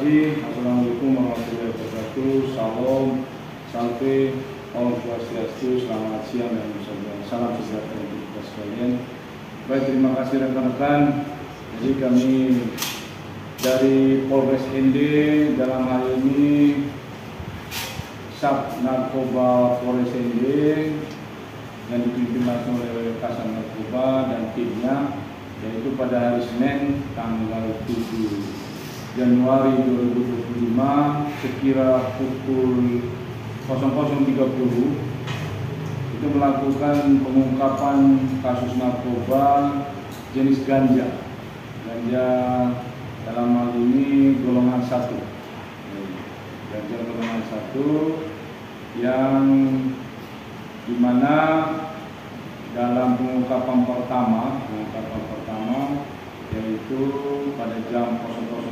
kasih. Assalamualaikum warahmatullahi wabarakatuh. Salam, salte, om swastiastu, selamat siang dan salam sejahtera untuk kita sekalian. Baik, terima kasih rekan-rekan. Jadi kami dari Polres ND dalam hal ini Sat Narkoba Polres ND yang dipimpin langsung oleh Kasat Narkoba dan timnya, yaitu pada hari Senin tanggal 7 Januari 2025 sekira pukul 00.30 itu melakukan pengungkapan kasus narkoba jenis ganja dalam hal ini golongan 1, ganja golongan 1 yang dimana dalam pengungkapan pertama yaitu pada jam 00.30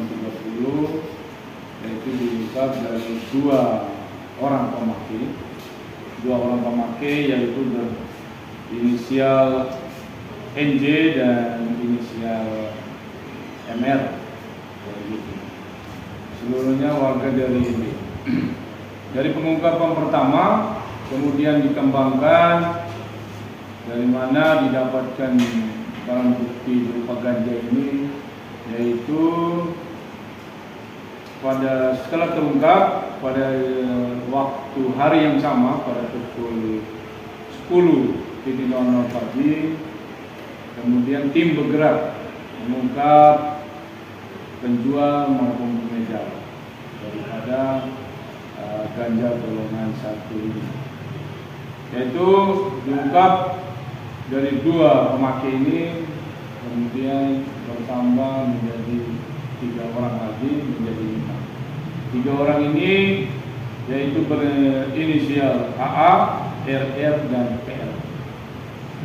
yaitu diungkap dari dua orang pemakai yaitu inisial NJ dan inisial MR, seluruhnya warga dari ND. Dari pengungkapan pertama kemudian dikembangkan dari mana didapatkan barang bukti berupa ganja ini, yaitu setelah terungkap pada waktu hari yang sama pada pukul 10.00 pagi, kemudian tim bergerak mengungkap penjual maupun pengedar daripada ganja golongan 1 ini, yaitu diungkap dari dua pemakai ini, kemudian bertambah menjadi 3 orang lagi, menjadi 5. 3 orang ini yaitu berinisial AA, RR, dan PL,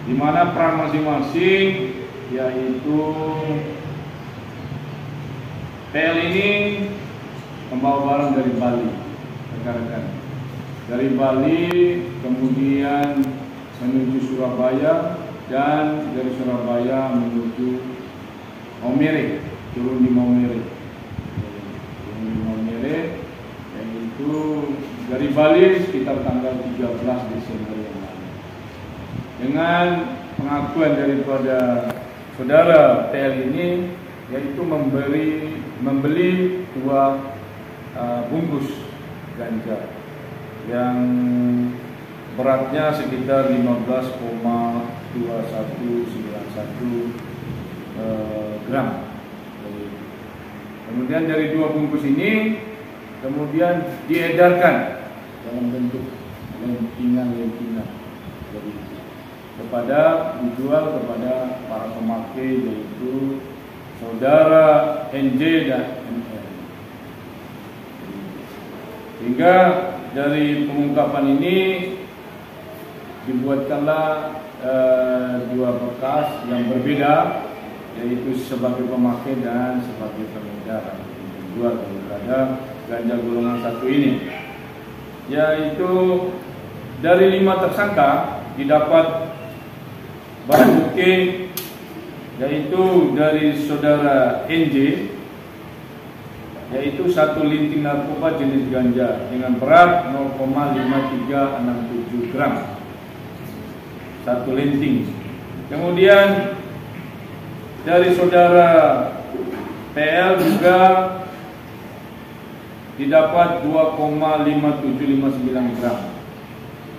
di mana peran masing-masing yaitu PL ini membawa barang dari Bali, rekan-rekan, dari Bali kemudian menuju Surabaya dan dari Surabaya menuju Maumere, turun di Maumere, yaitu dari Bali sekitar tanggal 13 Desember yang lalu. Dengan pengakuan daripada saudara TL ini, yaitu membeli 2 bungkus ganja yang beratnya sekitar 15,2191 gram. Kemudian dari 2 bungkus ini kemudian diedarkan dalam bentuk lentingan dijual kepada para pemakai, yaitu saudara NJ dan MR. Hingga dari pengungkapan ini dibuatkanlah 2 berkas yang berbeda, yaitu sebagai pemakai dan sebagai pengedar penjual daripada ganja golongan 1 ini. Yaitu dari 5 tersangka didapat barang bukti, yaitu dari saudara NJ, yaitu 1 linting narkoba jenis ganja dengan berat 0,5367 gram, 1 linting. Kemudian dari saudara PL juga didapat 2,5759 gram,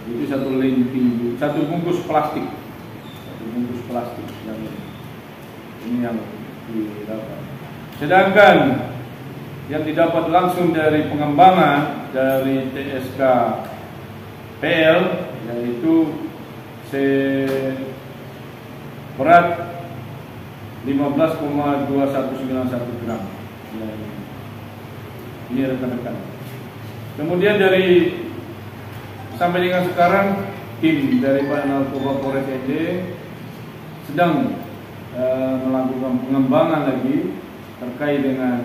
itu 1 linting, 1 bungkus plastik, yang ini yang didapat. Sedangkan yang didapat langsung dari pengembangan dari TSK PL, yaitu berat 15,2191 gram. Ini rekan-rekan. Kemudian dari sampai dengan sekarang tim dari Pak Narkoba Polres ND sedang melakukan pengembangan lagi terkait dengan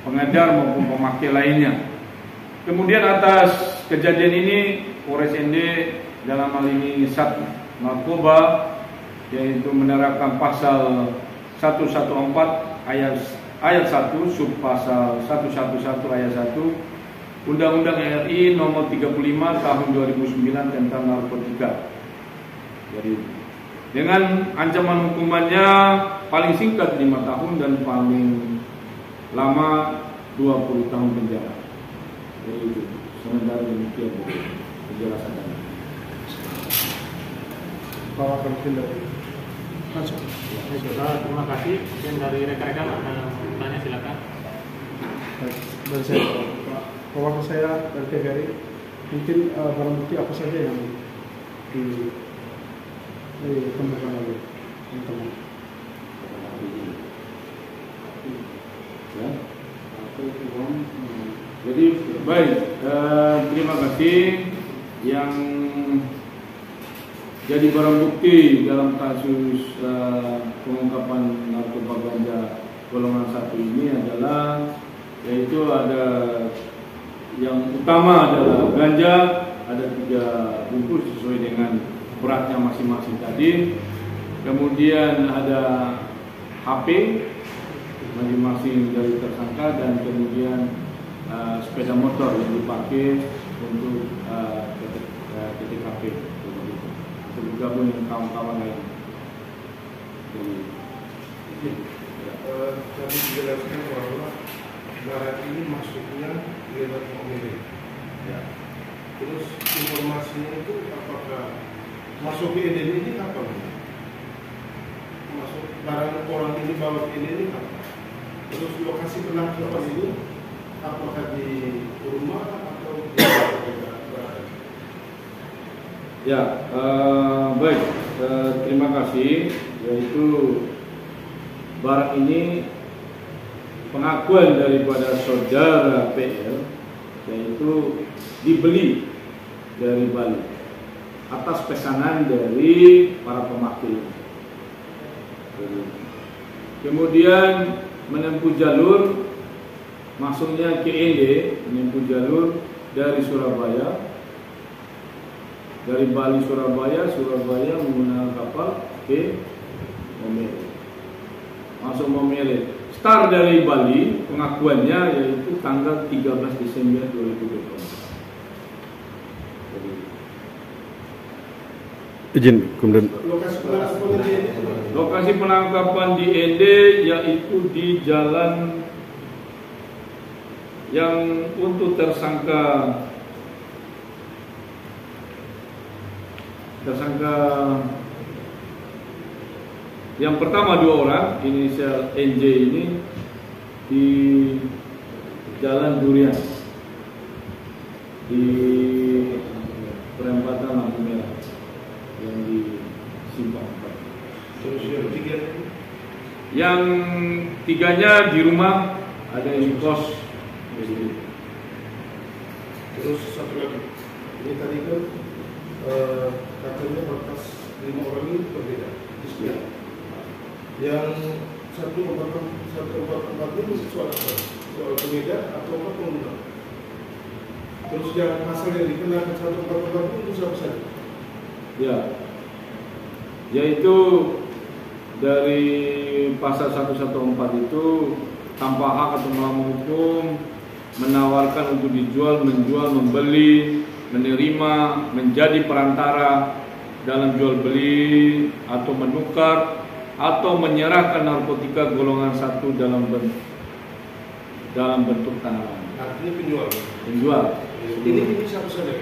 pengedar maupun pemakai lainnya. Kemudian atas kejadian ini Polres ND dalam hal ini Sat Narkoba, yaitu menerapkan pasal 114 ayat ayat 1 subpasal 111 ayat 1 Undang-Undang RI nomor 35 tahun 2009 tentang narkotika. Jadi dengan ancaman hukumannya paling singkat 5 tahun dan paling lama 20 tahun penjara. Jadi itu sementara demikian penjelasan tadi. Bapak Presiden dari langsung. Terima kasih. Dan dari rekan-rekan bertanya silakan. Dari saya, Pak. Bapak saya dari TVRI, mungkin barang bukti apa saja yang ditemukan oleh teman-teman? Ya. Jadi baik, terima kasih yang jadi barang bukti dalam kasus pengungkapan narkoba ganja golongan 1 ini adalah yaitu ada yang utama adalah ganja, ada 3 bungkus sesuai dengan beratnya masing-masing tadi. Kemudian ada HP masing-masing dari tersangka dan kemudian sepeda motor yang dipakai untuk TTKP. Bergabung dengan kawan-kawan lain. Tadi dijelaskan bahwa barang ini masuknya lewat pemilik. Ya. Terus informasinya itu apakah masuk ke ini apa? Masuk barang orang ini bawa ke ini apa? Terus lokasi penangkapan ini apakah di rumah atau di berada? Ya, baik. Terima kasih. Yaitu barang ini pengakuan daripada saudara PL, yaitu dibeli dari Bali atas pesanan dari para pemakai. Kemudian menempuh jalur masuknya ke ND, menempuh jalur dari Surabaya, dari Bali Surabaya menggunakan kapal ke Momere, masuk Momere. Start dari Bali pengakuannya yaitu tanggal 13 Desember 2024. Izin kemudian Lokasi penangkapan di ND yaitu di jalan yang untuk tersangka yang pertama 2 orang inisial NJ ini di Jalan Durian di perempatan lampu merah yang di Simpang 4. Terus yang tiga? Yang 3-nya di rumah, ada yang kos. Terus satu lagi, ini tadi kan katanya batas 5 orang ini berbeda. Sekian. Yang satu empat ini soal apa? Soal pengedar atau apa pengguna? Terus yang pasal yang dikenakan 144 itu siapa saja? Ya, yaitu dari pasal 114 itu tanpa hak atau melawan hukum, menawarkan untuk dijual, menjual, membeli, menerima, menjadi perantara dalam jual beli atau menukar atau menyerahkan narkotika golongan 1 dalam bentuk tanaman. Artinya penjual. Penjual. Ini siapa saja?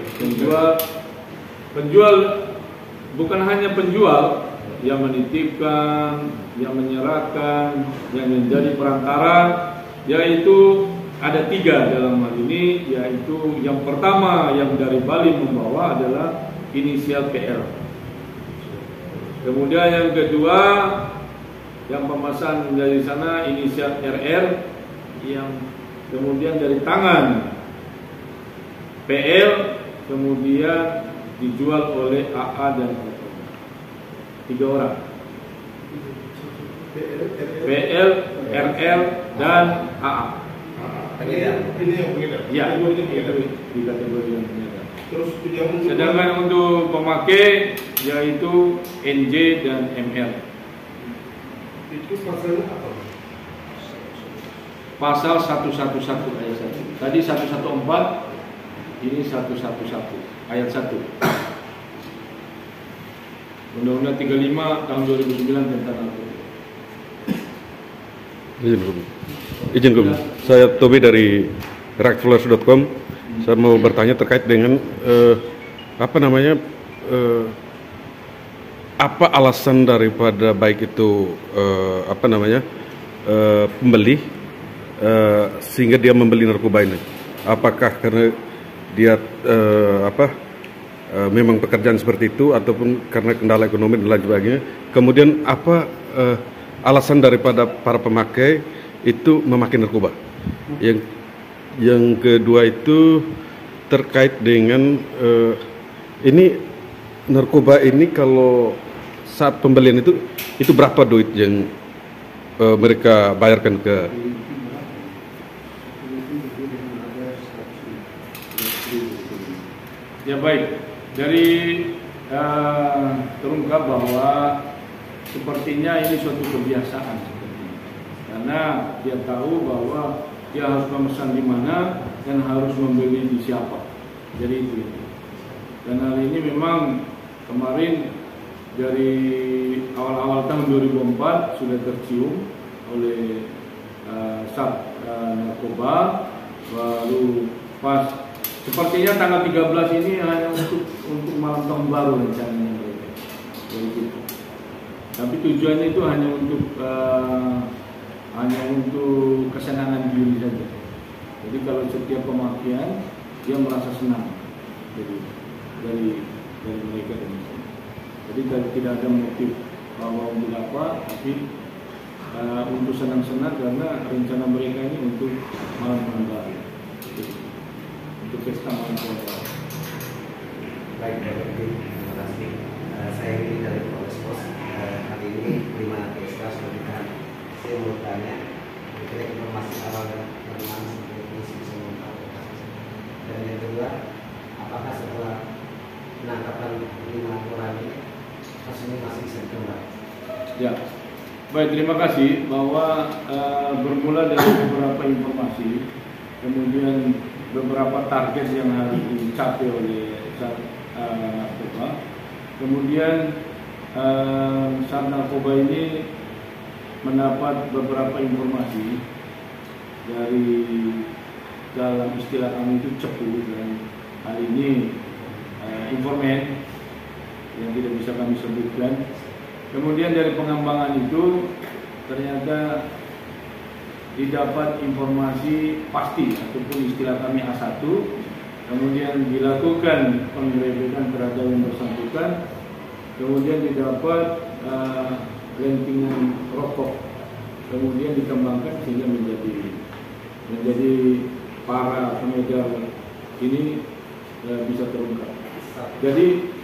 Penjual bukan hanya penjual, yang menitipkan, yang menyerahkan, yang menjadi perantara, yaitu ada 3 dalam hal ini, yaitu yang pertama yang dari Bali membawa adalah inisial PL. Kemudian yang kedua yang pemesan dari sana inisial RR, yang kemudian dari tangan PL kemudian dijual oleh AA dan OO. 3 orang. PL, RR dan AA. Ini yang pengedar. Ya, ini pengedar. di kategori yang pengedar. Terus yang Sedangkan untuk pemakai yaitu NJ dan ML. itu pasalnya apa? pasal 111 ayat 1. Tadi 114, ini 111 ayat 1. Undang-Undang 35 tahun 2009 tentang narkoba. Izin Kum. Saya Tobi dari rakyatflores.com. Saya mau bertanya terkait dengan apa alasan daripada baik itu pembeli sehingga dia membeli narkoba ini. Apakah karena dia memang pekerjaan seperti itu ataupun karena kendala ekonomi dan lain sebagainya. Kemudian apa alasan daripada para pemakai itu memakai narkoba. Yang kedua itu terkait dengan ini narkoba ini kalau saat pembelian itu berapa duit yang mereka bayarkan ke? Ya baik, dari terungkap bahwa sepertinya ini suatu kebiasaan karena dia tahu bahwa dia harus memesan di mana dan harus membeli di siapa. Jadi itu. Dan hal ini memang kemarin dari awal-awal tahun 2004 sudah tercium oleh Sat Narkoba, baru pas sepertinya tanggal 13 ini hanya untuk malam tahun baru rencananya mereka. Jadi gitu. Tapi tujuannya itu hanya untuk kesenangan diri saja. Jadi kalau setiap pemakaian dia merasa senang. Jadi dari mereka dan jadi tidak ada motif bahwa untuk apa, tapi untuk senang-senang karena rencana mereka ini untuk malam tahun baru, untuk pesta malam tahun baru. Baik, terima kasih. Saya ini dari Polres Pos. Hari ini 5 PSK sudah ditahan. Saya mau tanya, kira informasi awal dari mana sebenarnya polisi bisa mengungkap kasus ini. Dan yang kedua, apakah setelah penangkapan 5 orang ini kasus ini masih bisa dikembang? Ya, baik, terima kasih bahwa bermula dari beberapa informasi, kemudian beberapa target yang harus dicapai oleh narkoba, kemudian saat narkoba ini mendapat beberapa informasi dari dalam istilah kami itu cepu, dan hal ini informan yang tidak bisa kami sebutkan. Kemudian dari pengembangan itu ternyata didapat informasi pasti ataupun istilah kami A1, kemudian dilakukan penggerebekan terhadap yang bersangkutan, kemudian didapat lentingan rokok, kemudian dikembangkan sehingga menjadi para pengedar ini bisa terungkap. Jadi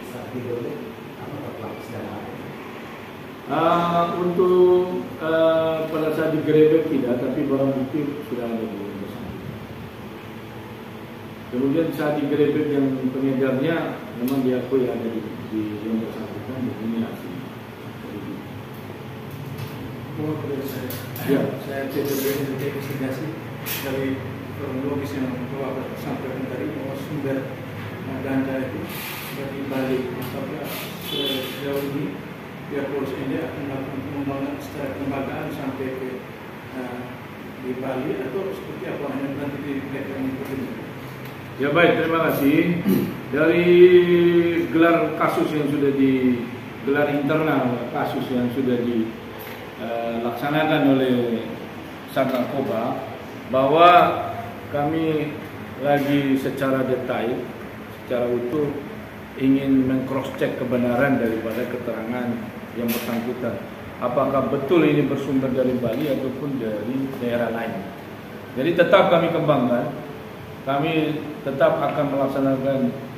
untuk pada saat digerebek tidak, tapi barang bukti sudah ada di bersangkutan. Kemudian saat digerebek yang pengedarnya memang diakui ada di yang bersangkutan, dan ini hasil. Ya, saya CDB investigasi dari kronologis yang Bapak sampaikan tadi bahwa sumber ganja itu dari Bali. Maka sejauh ini pihak polisi ini akan melakukan pengembangan secara kelembagaan sampai ke di Bali atau seperti apa, hanya nanti di mereka mengikuti. Ya baik, terima kasih. Dari gelar kasus yang sudah gelar internal kasus yang sudah dilaksanakan oleh Sat Narkoba, bahwa kami lagi secara detail, secara utuh ingin meng-cross check kebenaran daripada keterangan yang bersangkutan. Apakah betul ini bersumber dari Bali ataupun dari daerah lain. Jadi tetap kami kembangkan. Kami tetap akan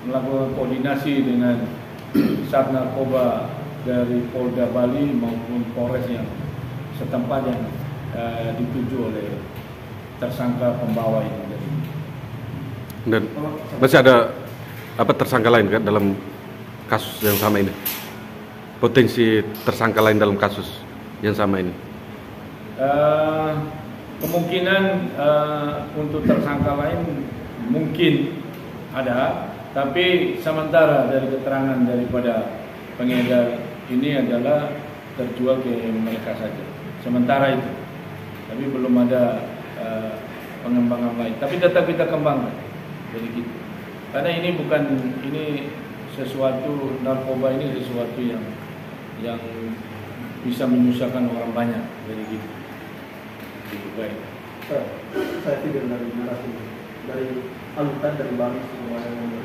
melakukan koordinasi dengan Sat Narkoba dari Polda Bali maupun Polres yang setempat yang dituju oleh tersangka pembawa ini. Dan masih ada tersangka lain kan dalam kasus yang sama ini? Potensi tersangka lain dalam kasus yang sama ini? kemungkinan untuk tersangka lain mungkin ada, tapi sementara dari keterangan daripada pengedar ini adalah terjual ke mereka saja. Sementara itu, tapi belum ada pengembangan lain. Tapi tetap kita kembangkan, jadi gitu. Karena ini sesuatu, narkoba ini sesuatu yang bisa menyusahkan orang banyak, jadi gitu. Gitu, baik. Saya tidak dari narasi dari alutan dari Bang semuanya,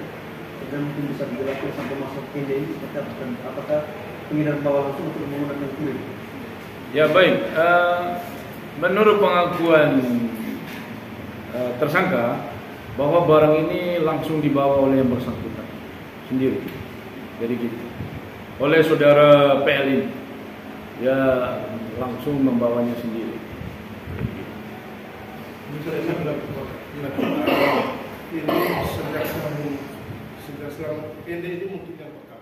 dan mungkin bisa dijelaskan sampai masuk ke ini seperti apa, dan apakah pengedar bawah langsung untuk menggunakan kulit? Ya baik, menurut pengakuan tersangka bahwa barang ini langsung dibawa oleh yang bersangkutan sendiri, jadi gitu. Oleh saudara PL ini, dia langsung membawanya sendiri. Misalnya ini sejak selama ini mungkin yang pertama.